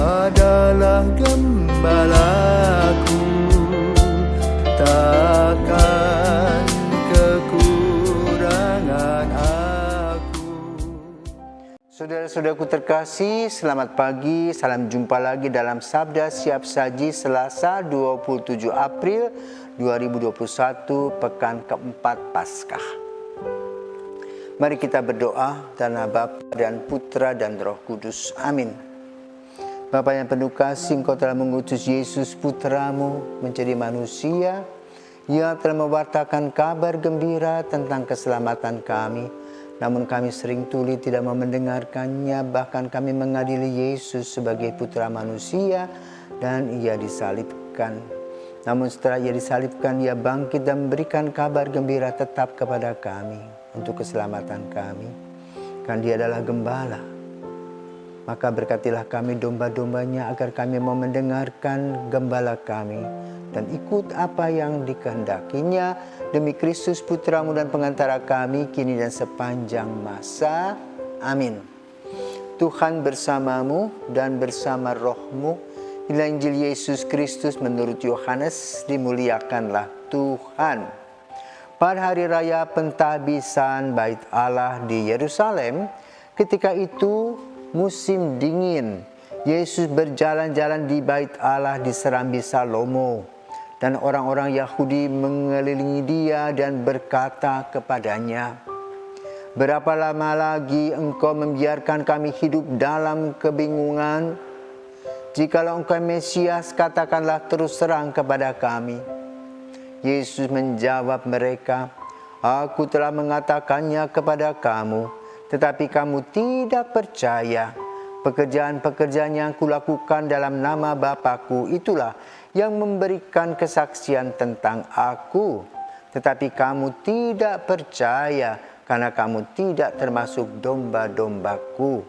adalah gembalaku, takkan kekurangan aku. Saudara-saudaraku terkasih, selamat pagi, salam jumpa lagi dalam Sabda Siap Saji Selasa 27 April 2021, pekan keempat Paskah. Mari kita berdoa dalam nama Bapa dan Putra dan Roh Kudus. Amin. Bapa yang penuh kasih, Engkau telah mengutus Yesus Putramu menjadi manusia. Ia telah mewartakan kabar gembira tentang keselamatan kami. Namun kami sering tuli tidak mau mendengarkannya, bahkan kami mengadili Yesus sebagai putra manusia dan ia disalibkan. Namun setelah ia disalibkan, ia bangkit dan memberikan kabar gembira tetap kepada kami untuk keselamatan kami. Kan dia adalah gembala. Maka berkatilah kami domba-dombanya agar kami mau mendengarkan gembala kami dan ikut apa yang dikehendakinya demi Kristus Putramu dan pengantara kami kini dan sepanjang masa. Amin. Tuhan bersamamu dan bersama rohmu. Inilah Injil Yesus Kristus menurut Yohanes, dimuliakanlah Tuhan. Pada hari raya pentahbisan Bait Allah di Yerusalem, ketika itu musim dingin, Yesus berjalan-jalan di Bait Allah di Serambi Salomo, dan orang-orang Yahudi mengelilingi dia dan berkata kepadanya, "Berapa lama lagi engkau membiarkan kami hidup dalam kebingungan? Jikalau engkau Mesias, katakanlah terus terang kepada kami." Yesus menjawab mereka, "Aku telah mengatakannya kepada kamu, tetapi kamu tidak percaya. Pekerjaan-pekerjaan yang kulakukan dalam nama Bapa-Ku itulah yang memberikan kesaksian tentang Aku. Tetapi kamu tidak percaya karena kamu tidak termasuk domba-domba-Ku.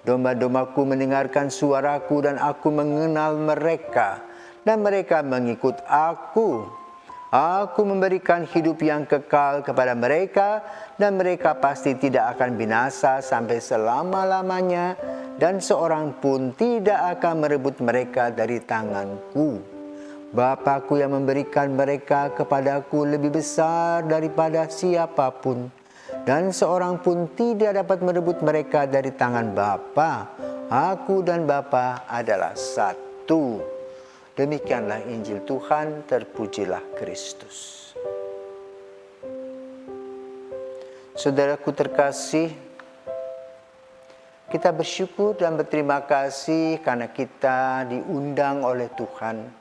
Domba-domba-Ku mendengarkan suara-Ku dan Aku mengenal mereka, dan mereka mengikut Aku. Aku memberikan hidup yang kekal kepada mereka, dan mereka pasti tidak akan binasa sampai selama-lamanya, dan seorang pun tidak akan merebut mereka dari tanganku. Bapa-Ku yang memberikan mereka kepadaku lebih besar daripada siapapun, dan seorang pun tidak dapat merebut mereka dari tangan Bapa. Aku dan Bapa adalah satu." Demikianlah Injil Tuhan, terpujilah Kristus. Saudaraku terkasih, kita bersyukur dan berterima kasih karena kita diundang oleh Tuhan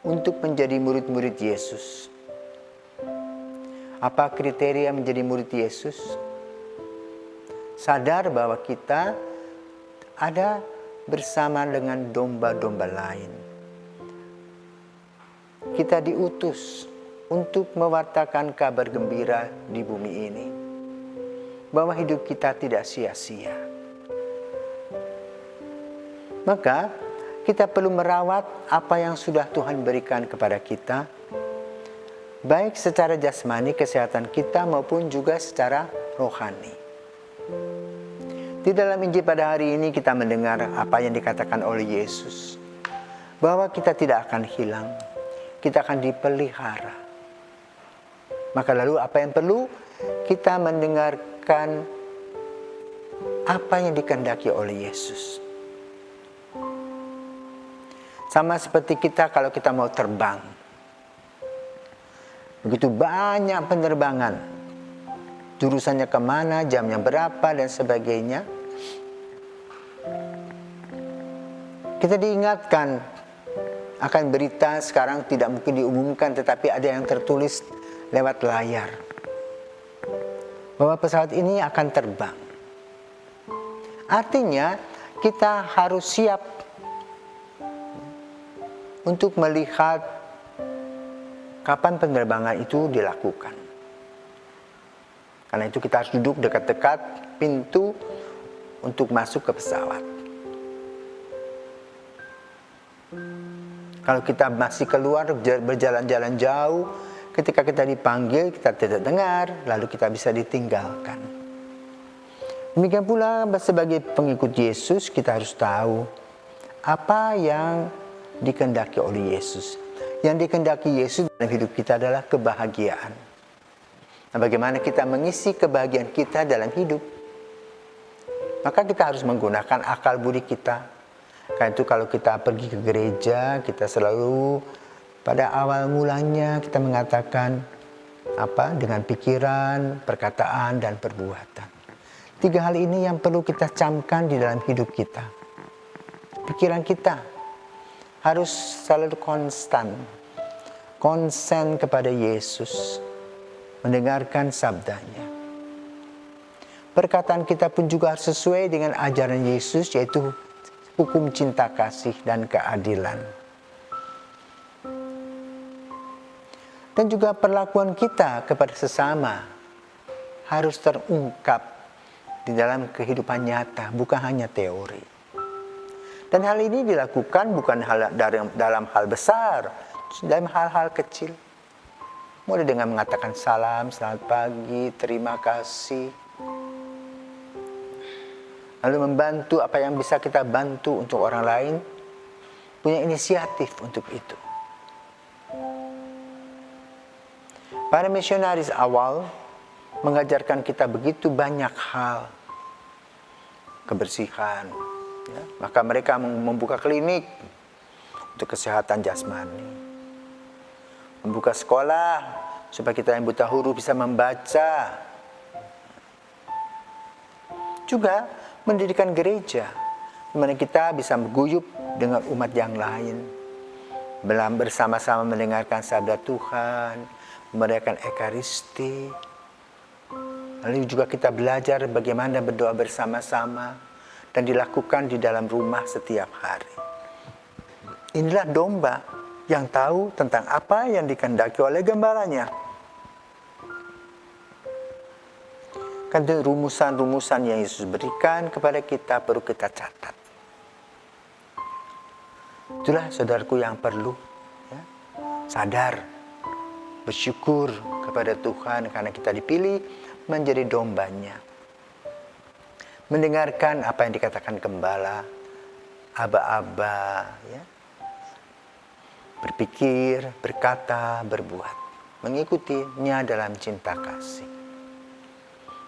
untuk menjadi murid-murid Yesus. Apa kriteria menjadi murid Yesus? Sadar bahwa kita ada bersama dengan domba-domba lain. Kita diutus untuk mewartakan kabar gembira di bumi ini, bahwa hidup kita tidak sia-sia. Maka kita perlu merawat apa yang sudah Tuhan berikan kepada kita, baik secara jasmani kesehatan kita maupun juga secara rohani. Di dalam Injil pada hari ini kita mendengar apa yang dikatakan oleh Yesus, bahwa kita tidak akan hilang, kita akan dipelihara. Maka lalu apa yang perlu? Kita mendengarkan apa yang dikehendaki oleh Yesus. Sama seperti kita kalau kita mau terbang. Begitu banyak penerbangan, jurusannya kemana, jamnya berapa, dan sebagainya. Kita diingatkan akan berita sekarang tidak mungkin diumumkan, tetapi ada yang tertulis lewat layar, bahwa pesawat ini akan terbang. Artinya kita harus siap untuk melihat kapan penerbangan itu dilakukan. Karena itu kita harus duduk dekat-dekat pintu untuk masuk ke pesawat. Kalau kita masih keluar berjalan-jalan jauh, ketika kita dipanggil kita tidak dengar, lalu kita bisa ditinggalkan. Demikian pula sebagai pengikut Yesus kita harus tahu Apa yang dikehendaki oleh Yesus? Yang dikehendaki Yesus dalam hidup kita adalah kebahagiaan. Nah, bagaimana kita mengisi kebahagiaan kita dalam hidup? Maka kita harus menggunakan akal budi kita. Karena itu kalau kita pergi ke gereja, kita selalu pada awal mulanya kita mengatakan dengan pikiran, perkataan, dan perbuatan. 3 hal ini yang perlu kita camkan di dalam hidup kita. Pikiran kita harus selalu konsen kepada Yesus, mendengarkan sabdanya. Perkataan kita pun juga harus sesuai dengan ajaran Yesus, yaitu hukum cinta kasih dan keadilan. Dan juga perlakuan kita kepada sesama harus terungkap di dalam kehidupan nyata, bukan hanya teori. Dan hal ini dilakukan bukan dalam hal besar, dalam hal-hal kecil. Mulai dengan mengatakan salam, selamat pagi, terima kasih. Lalu membantu apa yang bisa kita bantu untuk orang lain, punya inisiatif untuk itu. Para misionaris awal mengajarkan kita begitu banyak hal. Kebersihan. Ya. Maka mereka membuka klinik untuk kesehatan jasmani. Membuka sekolah supaya kita yang buta huruf bisa membaca. Juga mendirikan gereja di mana kita bisa berguyup dengan umat yang lain. Bersama-sama mendengarkan sabda Tuhan, merayakan Ekaristi. Lalu juga kita belajar bagaimana berdoa bersama-sama dan dilakukan di dalam rumah setiap hari. Inilah domba yang tahu tentang apa yang dikehendaki oleh gembalanya. Kan itu rumusan-rumusan yang Yesus berikan kepada kita perlu kita catat. Itulah saudaraku yang perlu sadar, bersyukur kepada Tuhan karena kita dipilih menjadi dombanya. Mendengarkan apa yang dikatakan gembala, aba-aba, berpikir, berkata, berbuat, mengikutinya dalam cinta kasih.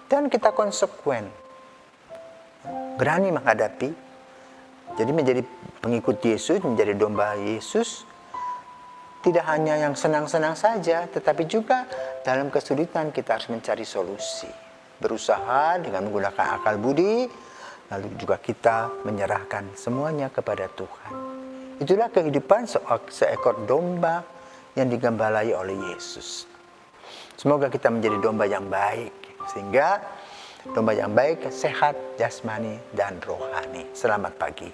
Dan kita konsekuen, berani menghadapi. Jadi menjadi pengikut Yesus, menjadi domba Yesus, tidak hanya yang senang-senang saja, tetapi juga dalam kesulitan kita harus mencari solusi. Berusaha dengan menggunakan akal budi, lalu juga kita menyerahkan semuanya kepada Tuhan. Itulah kehidupan seekor domba yang digembalai oleh Yesus. Semoga kita menjadi domba yang baik, sehingga domba yang baik sehat jasmani dan rohani. Selamat pagi.